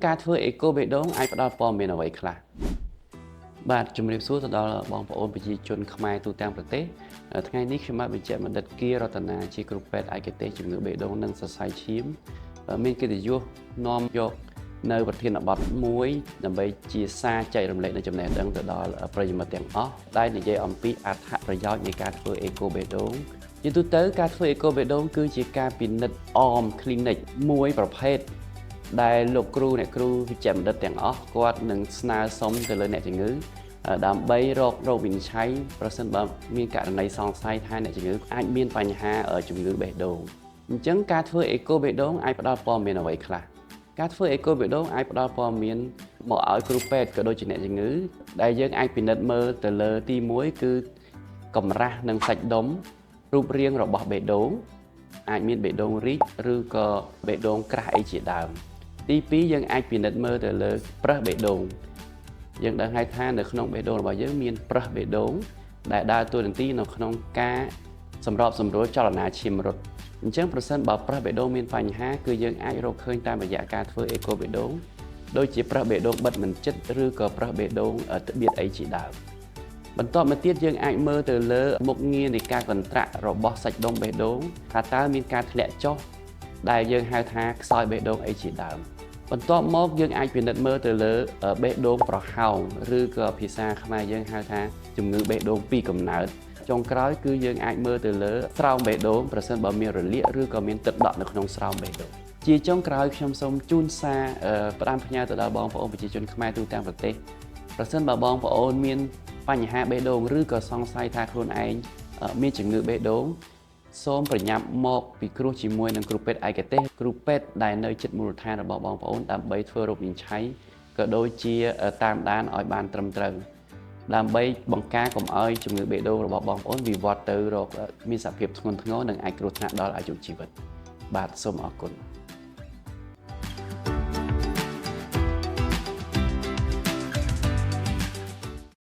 ការធ្វើអេកូបេដងអាចផ្ដល់ព័ត៌មានអ្វីខ្លះបាទជំរាបសួរទៅដល់បងប្អូនប្រជាជនខ្មែរទូទាំងប្រទេសថ្ងៃនេះខ្ញុំបាទបញ្ជាក់បណ្ឌិតគៀរតនាជាគ្រូពេទ្យឯកទេសជំងឺបេះដូងនិងសរសៃឈាមមានកិត្តិយសនាំយកនៅប្រធានបទមួយដើម្បីជាសារចែករំលែកនៅចំណេះដឹងទៅដល់ប្រិយមិត្តទាំងអស់ដែលនិយាយអំពីអត្ថប្រយោជន៍នៃការធ្វើអេកូបេដងជាទូទៅការធ្វើអេកូបេដងគឺជាការពិនិត្យអម clinic មួយប្រភេទដែលលោកគ្រូអ្នកគ្រូវិជ្ជាបណ្ឌិតទាំងអស់គាត់នឹងស្នើសុំទៅលើអ្នកជំងឺដើម្បីរករោគវិនិច្ឆ័យប្រសិនបើមានករណីសង្ស័យថាអ្នកជំងឺអាចមានបញ្ហាជំងឺបេះដូងអញ្ចឹងការធ្វើអេកូបេដងអាចផ្ដល់ព័ត៌មានអ្វីខ្លះការធ្វើអេកូបេដងអាចផ្ដល់ព័ត៌មានមកឲ្យគ្រូពេទ្យក៏ដូចជាអ្នកជំងឺដែលយើងអាចពិនិត្យមើលទៅលើទី1គឺកម្រាស់និងសាច់ដុំរូបរាងរបស់បេះដូងអាចមានបេះដូងរីកឬក៏បេះដូងក្រាស់អីជាដើមទី2យើងអាចពិនិត្យមើលទៅលើប្រឹសបេះដូងយើងដឹងហើយថានៅក្នុងបេះដូងរបស់យើងមានប្រឹសបេះដូងដែលដើរតួនាទីនៅក្នុងការសម្របសម្រួលចលនាឈាមរត់អញ្ចឹងប្រសិនបើប្រឹសបេះដូងមានបញ្ហាគឺយើងអាចរកឃើញតាមរយៈការធ្វើអេកូបេះដូងដូចជាប្រឹសបេះដូងបិទមិនជិតឬក៏ប្រឹសបេះដូងត្បៀតអីជាដើមបន្ទាប់មកទៀតយើងអាចមើលទៅលើមុខងារនៃការកន្ត្រាក់របស់សាច់ដុំបេះដូងថាតើមានការធ្លាក់ចុះដែលយើងហៅថាខ្សោយបេះដូងអីជាដើមបន្ទាប់មកយើងអាចពិនិត្យមើលទៅលើបេះដូងប្រហោងឬក៏ភាសាខ្មែរយើងហៅថាជំងឺបេះដូងពីកំណើតចុងក្រោយគឺយើងអាចមើលទៅលើស្រោមបេះដូងប្រសិនបើមានរលាកឬក៏មានទឹកដក់នៅក្នុងស្រោមបេះដូងជាចុងក្រោយខ្ញុំសូមជូនសារផ្ដាំផ្ញើទៅដល់បងប្អូនប្រជាជនខ្មែរទូទាំងប្រទេសប្រសិនបើបងប្អូនមានបញ្ហាបេះដូងឬក៏សង្ស័យថាខ្លួនឯងមានជំងឺបេះដូងសូមប្រញាប់មកពិគ្រោះជាមួយនឹងគ្រូពេទ្យឯកទេសគ្រូពេទ្យដែលនៅជិតមូលដ្ឋានរបស់បងប្អូនដើម្បីធ្វើរោគវិនិច្ឆ័យក៏ដូចជាតាមដានឲ្យបានត្រឹមត្រូវដើម្បីបង្ការកុំឲ្យជំងឺបេះដូងរបស់បងប្អូនវិវត្តទៅរកមានសភាពធ្ងន់ធ្ងរនិងអាចគ្រោះថ្នាក់ដល់អាយុជីវិតបាទសូមអរគុណ